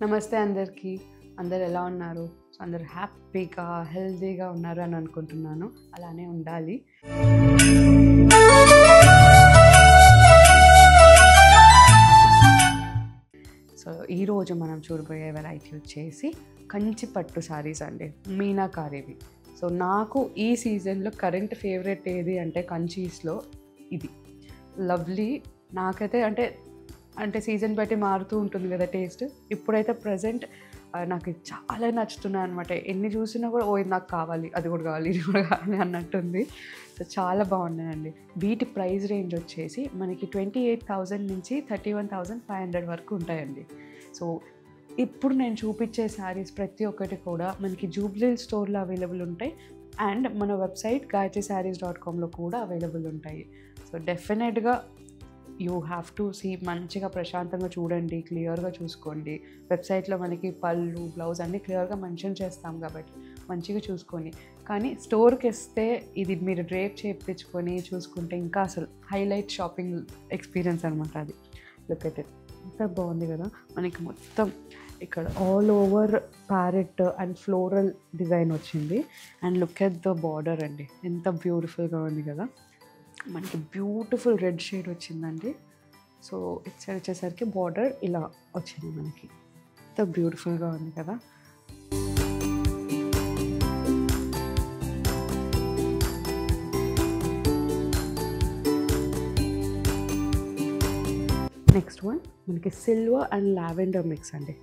నమస్తే అందరికీ. అందరు ఎలా ఉన్నారు? అందరూ హ్యాపీగా, హెల్తీగా ఉన్నారు అని అనుకుంటున్నాను. అలానే ఉండాలి. సో ఈరోజు మనం చూడబోయే వెరైటీ వచ్చేసి కంచి పట్టు శారీస్ అండి, మీనాకారివి. సో నాకు ఈ సీజన్లో కరెంట్ ఫేవరెట్ ఏది అంటే కంచీస్లో ఇది లవ్లీ. నాకైతే అంటే సీజన్ బట్టి మారుతూ ఉంటుంది కదా టేస్ట్. ఇప్పుడైతే ప్రజెంట్ నాకు చాలా నచ్చుతున్నాయి అనమాట. ఎన్ని చూసినా కూడా ఇది నాకు కావాలి, అది కూడా కావాలి, ఇది కూడా కావాలి అన్నట్టుంది. సో చాలా బాగున్నాయండి. వీటి ప్రైస్ రేంజ్ వచ్చేసి మనకి 28,000 నుంచి 31,500 వరకు ఉంటాయండి. సో ఇప్పుడు నేను చూపించే శారీస్ ప్రతి ఒక్కటి కూడా మనకి జూబ్లీ స్టోర్లో అవైలబుల్ ఉంటాయి అండ్ మన వెబ్సైట్ gayatrissarees.comలో కూడా అవైలబుల్ ఉంటాయి. సో డెఫినెట్గా యూ హ్యావ్ టు సీ, మంచిగా ప్రశాంతంగా చూడండి, క్లియర్గా చూసుకోండి. వెబ్సైట్లో మనకి పళ్ళు, బ్లౌజ్ అన్నీ క్లియర్గా మెన్షన్ చేస్తాం కాబట్టి మంచిగా చూసుకోండి. కానీ స్టోర్కి వస్తే ఇది మీరు డ్రేప్ చేయించుకొని చూసుకుంటే ఇంకా అసలు హైలైట్ షాపింగ్ ఎక్స్పీరియన్స్ అనమాట అది. లుక్ ఎట్ ఇట్, ఎంత బాగుంది కదా. మనకి మొత్తం ఇక్కడ all over parrot and floral design వచ్చింది. And look at the border అండి, ఎంత బ్యూటిఫుల్గా ఉంది కదా. మనకి బ్యూటిఫుల్ రెడ్ షేడ్ వచ్చిందండి. సో ఇట్ సైడ్ వచ్చేసరికి బార్డర్ ఇలా వచ్చింది మనకి, ఎంత బ్యూటిఫుల్గా ఉంది కదా. నెక్స్ట్ వన్ మనకి సిల్వర్ అండ్ లావెండర్ మిక్స్ అండి,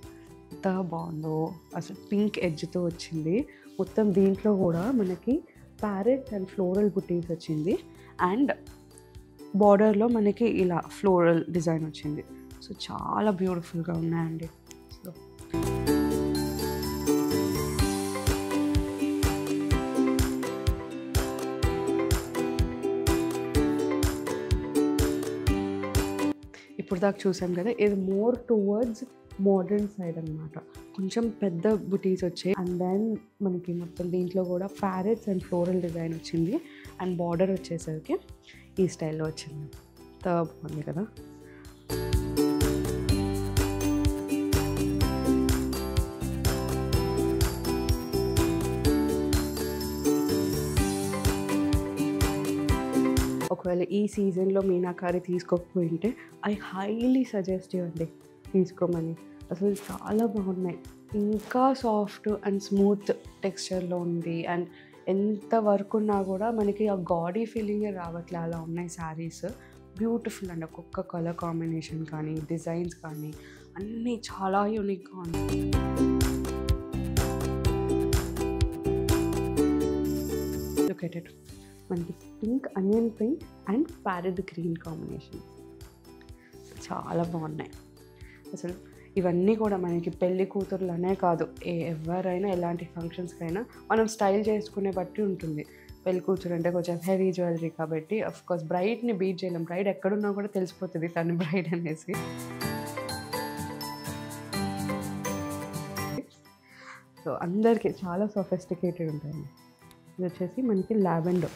ఎంత బాగుందో అసలు. పింక్ ఎడ్జ్తో వచ్చింది మొత్తం. దీంట్లో కూడా మనకి ప్యారెట్ అండ్ ఫ్లోరల్ బుటీస్ వచ్చింది అండ్ బార్డర్లో మనకి ఇలా ఫ్లోరల్ డిజైన్ వచ్చింది. సో చాలా బ్యూటిఫుల్గా ఉన్నాయండి. సో ఇప్పుడు దాకా చూసాం కదా, ఇది మోర్ టువర్డ్స్ మోడర్న్ సైడ్ అనమాట. కొంచెం పెద్ద బుటీస్ వచ్చాయి అండ్ దెన్ మనకి మొత్తం దీంట్లో కూడా ప్యారెట్స్ అండ్ ఫ్లోరల్ డిజైన్ వచ్చింది అండ్ బార్డర్ వచ్చేసరికి ఈ స్టైల్లో వచ్చింది. ఎంత బాగుంది కదా. ఒకవేళ ఈ సీజన్లో మీనాకారి తీసుకోకపోయింటే ఐ హైలీ సజెస్ట్ అండి తీసుకోమని. అసలు చాలా బాగున్నాయి, ఇంకా సాఫ్ట్ అండ్ స్మూత్ టెక్స్చర్లో ఉంది అండ్ ఎంత వర్క్ ఉన్నా కూడా మనకి ఆ గాడీ ఫీలింగే రావట్లే, అలా ఉన్నాయి శారీస్. బ్యూటిఫుల్ అండి. ఒక్కొక్క కలర్ కాంబినేషన్ కానీ డిజైన్స్ కానీ అన్నీ చాలా యూనిక్గా ఉన్నాయి. లుక్ ఎట్ ఇట్, మనకి pink, onion pink and parrot green combination చాలా బాగున్నాయి అసలు. ఇవన్నీ కూడా మనకి పెళ్లి కూతురులనే కాదు, ఎవరైనా ఎలాంటి ఫంక్షన్స్కైనా మనం స్టైల్ చేసుకునే బట్టి ఉంటుంది. పెళ్లి కూతురు అంటే కొంచెం హెవీ జ్యువెలరీ కాబట్టి అఫ్కోర్స్ బ్రైడ్ని బీట్ చేయలేం. బ్రైడ్ ఎక్కడున్నా కూడా తెలిసిపోతుంది తను బ్రైడ్ అనేసి. సో అందరికీ చాలా సొఫిస్టికేటెడ్ ఉంటాయి. ఇది వచ్చేసి మనకి lavender.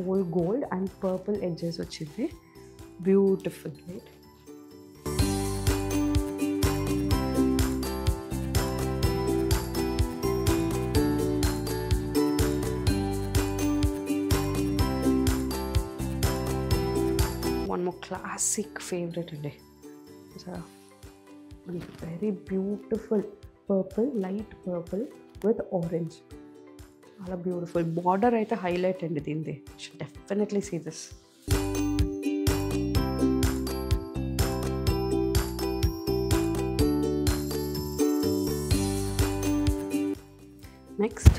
Whole gold and purple edges వచ్చింది. Beautiful right. One more classic favourite అండి, very beautiful purple, light purple with orange. చాలా బ్యూటిఫుల్. బార్డర్ అయితే హైలైట్ అండి దీనిది. Should definitely see this. Next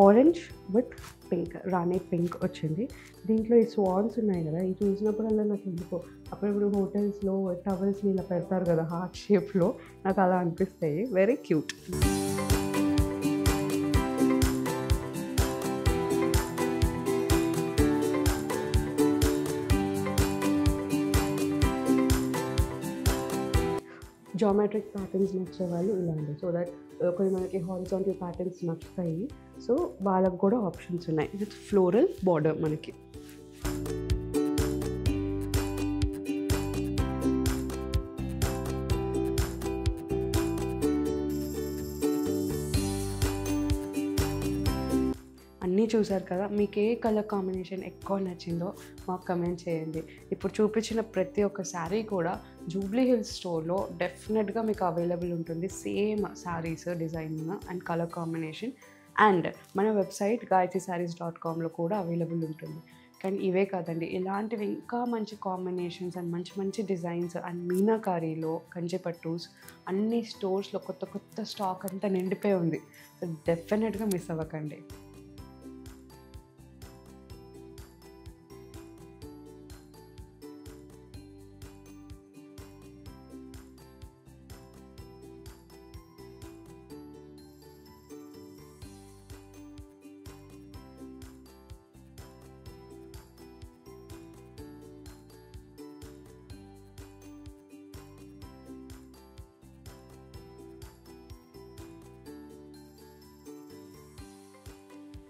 orange with pink, rani pink వచ్చింది. దీంట్లో ఈ swans ఉన్నాయి కదా, ఇవి చూసినప్పుడల్లా నాకు ఎందుకో అప్పుడప్పుడు హోటల్స్లో టవల్స్ని ఇలా పెడతారు కదా హార్ట్ షేప్లో, నాకు అలా అనిపిస్తాయి. Very cute. జామెట్రిక్ ప్యాటర్న్స్ నచ్చే వాళ్ళు ఇలా అండి. సో దట్ కొన్ని మనకి హారిజాంటల్ ప్యాటర్న్స్ నచ్చుతాయి సో వాళ్ళకు కూడా ఆప్షన్స్ ఉన్నాయి. విత్ ఫ్లోరల్ బార్డర్ మనకి. అన్నీ చూసారు కదా, మీకు ఏ కలర్ కాంబినేషన్ ఎక్కువ నచ్చిందో మాకు కమెంట్ చేయండి. ఇప్పుడు చూపించిన ప్రతి ఒక్క శారీ కూడా జూబ్లీ హిల్స్ స్టోర్లో డెఫినెట్గా మీకు అవైలబుల్ ఉంటుంది. Same saris design and colour combination. And మన వెబ్సైట్ gayatrissarees.comలో కూడా అవైలబుల్ ఉంటుంది. కానీ ఇవే కాదండి, ఇలాంటివి ఇంకా మంచి కాంబినేషన్స్ అండ్ మంచి మంచి డిజైన్స్ అండ్ మీనాకారీలో కంచిపట్టూస్ అన్ని స్టోర్స్లో కొత్త కొత్త స్టాక్ అంతా నిండిపోయి ఉంది. సో డెఫినెట్గా మిస్ అవ్వకండి.